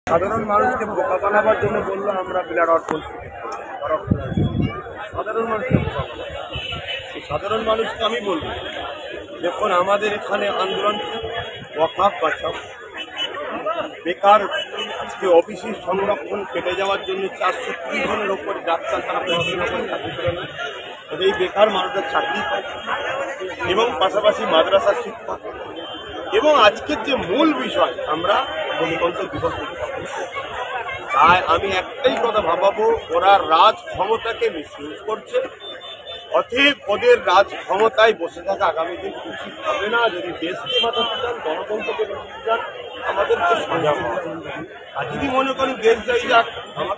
সাধারণ মানুষকে বোকা বানাবার জন্য বললো আমরা বিরাট অর্থ সাধারণ মানুষকে সাধারণ মানুষকে আমি বলবো দেখুন আমাদের এখানে আন্দোলন ওয়াকফ বাঁচাও বেকার আজকে অফিসি সংরক্ষণ কেটে যাওয়ার জন্য 430 জনের ওপরে ডাক্তার তারা পড়াশোনা করে চাকরি করে না এই বেকার মানুষদের চাকরি পায় এবং পাশাপাশি মাদ্রাসা শিক্ষা এবং আজকের যে মূল বিষয় আমরা গণতন্ত্র দিবস তাই আমি একটাই কথা ভাবাবো ওরা রাজ ক্ষমতাকে মিসইউজ করছে অতএব ওদের রাজ ক্ষমতায় বসে থাকা আগামী দিন উচিত হবে না যদি দেশকে বাঁচাতে চান গণতন্ত্রকে বাঁচাতে চান আমাদেরকে সজাগ হওয়া আর যদি মনে করেন দেশ যাই যাক আমার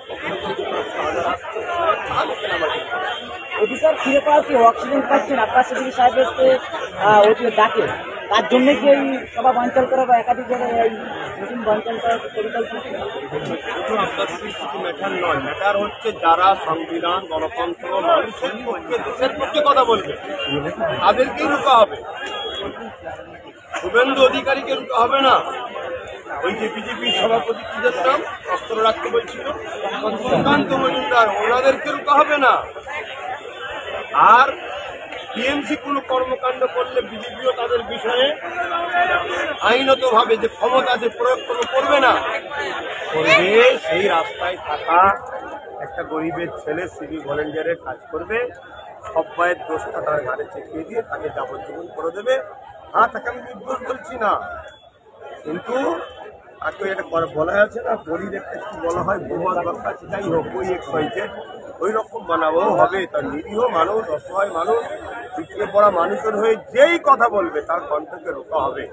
অধিকার ফিরে পাওয়ার কি অক্সিজেন পাচ্ছেন আব্বাস সিদ্দিকী সাহেবকে ডাকে তার জন্য কি এই সভা বানচাল করা বা একাধিক জায়গায় এই মিটিং বানচাল করার পরিকল্পনা? শুধু আব্বাস সিদ্দিকী ম্যাটার নয়, ম্যাটার হচ্ছে যারা সংবিধান গণতন্ত্র মানুষের পক্ষে দেশের পক্ষে কথা বলবে তাদেরকেই রুখা হবে। শুভেন্দু অধিকারীকে রুখা হবে না। ওই যে বিজেপি সভাপতি কি নাম অস্ত্র রাখতে বলছিল সুকান্ত মজুমদার ওনাদেরকে রুখা হবে না। আর টিএমসি কোনো কর্মকাণ্ড করলে বিজেপিও তাদের বিষয়ে আইনতভাবে যে ক্ষমতা আছে প্রয়োগ করবে না করবে। সেই রাস্তায় থাকা একটা গরিবের ছেলে সিভিক ভলেন্টিয়ারের কাজ করবে, সব্বাইয়ের দোষটা তার ঘাড়ে চেপিয়ে দিয়ে তাকে যাবজ্জীবন করে দেবে। হ্যাঁ, তাকে আমি নির্দোষ বলছি না, কিন্তু তাকে এটা বলা আছে না গরিব একটা কি বলা হয় বহুয়ার বাক্কা যাই হোক ওই এক্সাইটেড ওই রকম বানাবো হবে। তার নিরীহ মানুষ অসহায় মানুষ পিছিয়ে পড়া মানুষের হয়ে যেই কথা বলবে তার কণ্ঠকে রোকা হবে।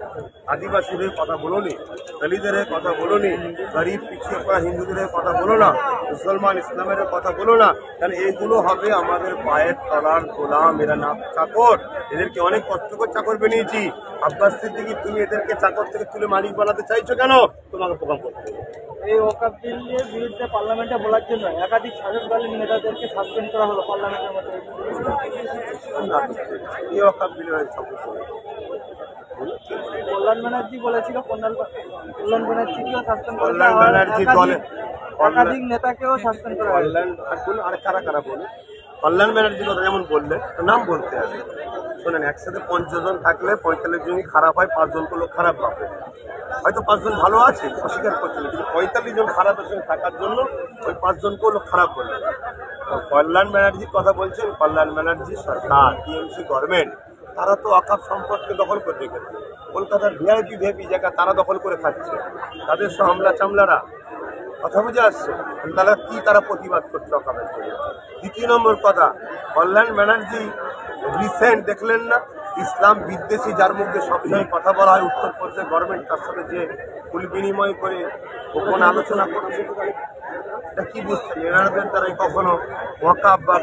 আদিবাসীদের কথা বলোনি, দলিতদের কথা বলোনি, গরিব পিছিয়ে পড়া হিন্দুদের কথা বলো না, মুসলমান ইসলামের কথা বলো না, কারণ এইগুলো হবে আমাদের পায়ের তলার গোলাম। এরা না চাকর, এদেরকে অনেক কষ্ট করে চাকর বানিয়েছি। আব্বাস সিদ্দিকী তুমি এদেরকে চাকর থেকে তুলে মালিক বানাতে চাইছো কেন? তোমাকে প্রোগ্রাম করতে এই ওয়াকফ বিলের বিরুদ্ধে পার্লামেন্টে বলার জন্য একাধিক শাসক দলের নেতাদেরকে সাসপেন্ড করা হলো পার্লামেন্টের মধ্যে। কল্যাণ ব্যানার্জি বলেছিল কল্যাণ ব্যানার্জিকেও সাসপেন্ড করা কল্যাণ ব্যানার্জি দলে একাধিক নেতাকেও সাসপেন্ড করা হলো। আর কারা কারা বলে কল্যাণ ব্যানার্জির কথা যেমন বললে নাম বলতে হবে। শোনেন, একসাথে 50 জন থাকলে 45 জনই খারাপ হয়, 5 জনকে লোক খারাপ ভাবে। হয়তো 5 জন ভালো আছে অস্বীকার করছে না, কিন্তু 45 জন খারাপের সঙ্গে থাকার জন্য ওই 5 জনকেও লোক খারাপ বলবে। কল্যাণ ব্যানার্জির কথা বলছেন, কল্যাণ ব্যানার্জি সরকার টিএমসি গভর্নমেন্ট তারা তো ওয়াকফ সম্পদকে দখল করে রেখেছে। কলকাতার ভিআইপি জায়গা তারা দখল করে খাচ্ছে, তাদের সব হামলা চামলারা। কথা বুঝে আসছে তারা কি তারা প্রতিবাদ করছে ওয়াকফের জন্য। দ্বিতীয় নম্বর কথা, কল্যাণ ব্যানার্জি রিসেন্ট দেখলেন না ইসলাম বিদ্বেষী যার মধ্যে সবসময় কথা বলা হয় উত্তরপ্রদেশের গভর্নমেন্ট তার সাথে যে কুল বিনিময় করে গোপন আলোচনা করছে, এটা কি বুঝছেন? এনাদের দ্বারাই কখনো ওয়াকফ বা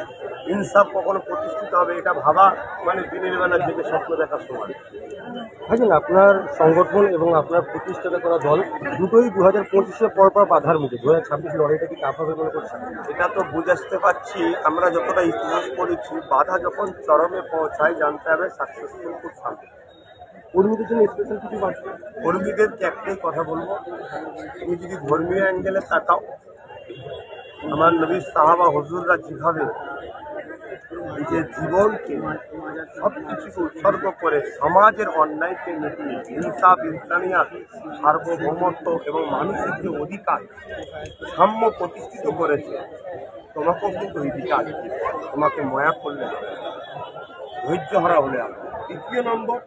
ইনসাফ কখনো প্রতিষ্ঠিত হবে এটা ভাবা মানে দিনের বেলা জেগে স্বপ্ন দেখার সময়। ভাইজান, আপনার সংগঠন এবং আপনার প্রতিষ্ঠাতা করা দল দুটোই 2025-এ পরপর বাধার মুখে। 2026 লড়াইটা কি টাফ হবে মনে করছেন? এটা তো বুঝতে পারছি, আমরা যতটা ইতিহাস পড়েছি বাধা যখন চরমে পৌঁছায় জানতে হবে সাকসেসফুল খুব সামনে। কর্মীদের জন্য স্পেশাল কিছু বাড়ছে? কর্মীদেরকে একটাই কথা বলবো, তুমি যদি ধর্মীয় অ্যাঙ্গেলে তাকাও, আমার নবী সাহাবা হুজুররা যেভাবে নিজের জীবনকে সব কিছুকে উৎসর্গ করে সমাজের অন্যায়কে মিটিয়ে ইনসাফ ইনসানিয়াত সার্বভৌমত্ব এবং মানুষের যে অধিকার সাম্য প্রতিষ্ঠিত করেছে, তোমাকেও কিন্তু অধিকার তোমাকে ময়া করলে ধৈর্য হারা হলে হবে। দ্বিতীয় নম্বর,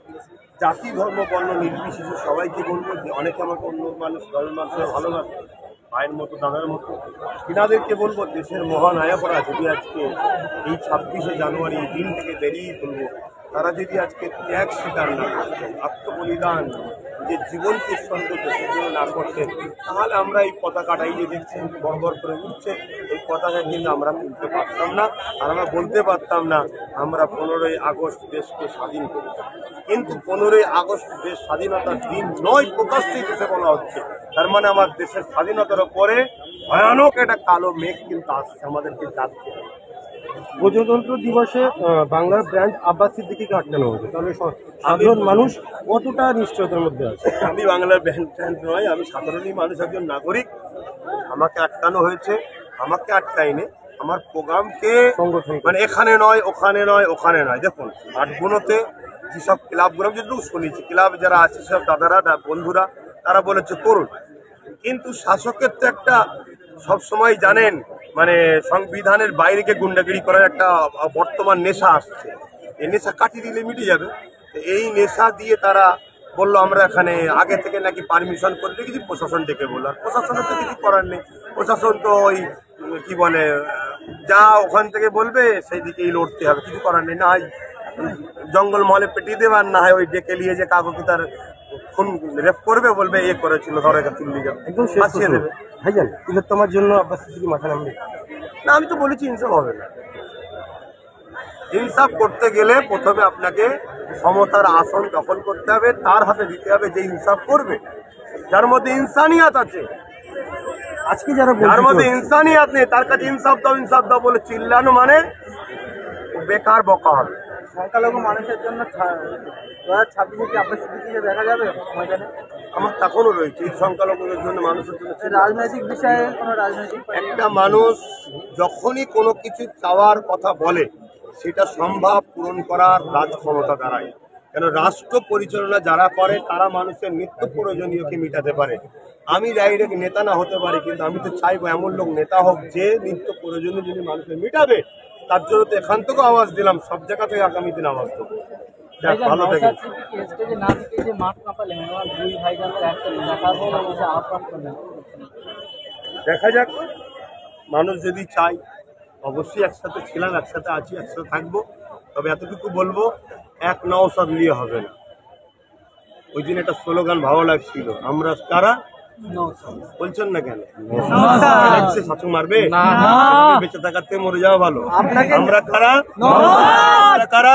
জাতি ধর্ম বর্ণ নির্বিশেষে সবাইকে বলবো যে অনেকে আমাকে অন্য মানুষ দলের মানুষের ভালোবাসে, ভাইয়ের মতো দাদার মতো, কিনাদেরকে বলবো দেশের মহানায়করা যদি আজকে এই 26শে জানুয়ারি দিন থেকে বেরিয়ে তুলবো, তারা যদি আজকে ত্যাগ স্বীকার না করতেন, আত্মবলিদান যে জীবনকে উৎসর্গ দেশের জন্য না করতেন, তাহলে আমরা এই পতাকাটাই যে দেখছেন বড় বড় করে উঠছে, এই পতাকা কিন্তু আমরা তুলতে পারতাম না। আর আমরা বলতে পারতাম না আমরা 15ই আগস্ট দেশকে স্বাধীন করেছি। কিন্তু 15ই আগস্ট দেশ স্বাধীনতার দিন নয়, প্রকাশ্যেই দেশে বলা হচ্ছে। তার মানে আমার দেশের স্বাধীনতার পরে ভয়ানক একটা কালো মেঘ কিন্তু আসছে, আমাদেরকে যাচ্ছে। প্রজাতন্ত্র দিবসে বাংলার ব্র্যান্ড আব্বাস সিদ্দিকীকে আটকানো হয়েছে, তাহলে সাধারণ মানুষ কতটা নিশ্চয়তার মধ্যে আছে? আমি বাংলার ব্যান্ড নয়, আমি সাধারণই মানুষ, একজন নাগরিক। আমাকে আটকানো হয়েছে, আমাকে আটকায়নি, আমার প্রোগ্রামকে মানে এখানে নয় ওখানে নয় ওখানে নয়। দেখুন আটগুলোতে যেসব ক্লাবগুলো যেটুকু শুনেছি, ক্লাব যারা আছে সব দাদারা বন্ধুরা তারা বলেছে করুন, কিন্তু শাসকের তো একটা সবসময় জানেন মানে সংবিধানের বাইরেকে গুন্ডাগিরি করার একটা বর্তমান নেশা আসছে। এই নেশা কাটিয়ে দিলে মিটে যাবে। এই নেশা দিয়ে তারা বললো আমরা এখানে আগে থেকে নাকি পারমিশন করে রেখেছি, প্রশাসন ডেকে বললো। আর প্রশাসনের তো কিছু করার নেই, প্রশাসন তো ওই কি বলে যা ওখান থেকে বলবে সেই দিকেই লড়তে হবে, কিছু করার নেই। না হয় জঙ্গল মহলে পেটিয়ে দেবে, আর না হয় ওই ডেকে নিয়ে যে কাকুকে তার খুন রেপ করবে, বলবে এ করেছিল, ধরে তুললি যাও, একদম ফাঁসিয়ে দেবে। ভাইজান, তিলোত্তমার জন্য আব্বাস সিদ্দিকী মাথা নামবে না, আমি তো বলেছি ইনসাফ হবে না। ইনসাফ করতে গেলে প্রথমে আপনাকে ক্ষমতার আসন দখল করতে হবে, তার হাতে দিতে হবে যে ইনসাফ করবে, যার মধ্যে ইনসানিয়াত আছে। আজকে যারা যার মধ্যে ইনসানিয়াত নেই তার কাছে ইনসাফ দাও বলে চিল্লানো মানে বেকার বকা হবে। সংখ্যালঘু মানুষের জন্য 2026 কি আব্বাস সিদ্দিকীকে দেখা যাবে ময়দানে? আমার তখনও রয়েছে এই সংখ্যালঘুদের জন্য, মানুষের জন্য। রাজনৈতিক বিষয়ে কোনো রাজনৈতিক একটা মানুষ যখনই কোনো কিছু চাওয়ার কথা বলে সেটা সম্ভব পূরণ করার রাজ ক্ষমতা দাঁড়ায়। কেন রাষ্ট্র পরিচালনা যারা করে তারা মানুষের নিত্য প্রয়োজনীয়কে মেটাতে পারে। আমি ডাইরেক্ট নেতা না হতে পারি, কিন্তু আমি তো চাইবো এমন লোক নেতা হোক যে নিত্য প্রয়োজনীয় যিনি মানুষের মেটাবে। তার জন্য তো এখান থেকেও আওয়াজ দিলাম, সব জায়গা থেকে আগামী দিন আওয়াজ দেবো। যাক, ভালো থাকে। দেখা যাক, মানুষ যদি চাই অবশ্যই একসাথে ছিলাম, একসাথে আছি, একসাথে থাকবো। তবে এতটুকু বলবো, এক নওশাদ নিয়ে হবে না। ওই দিন একটা স্লোগান ভালো লাগছিল, আমরা কারা বলছেন না কেন? শাসক মারবে বেঁচে থাকার থেকে মরে যাওয়া ভালো। আমরা কারা? আমরা কারা?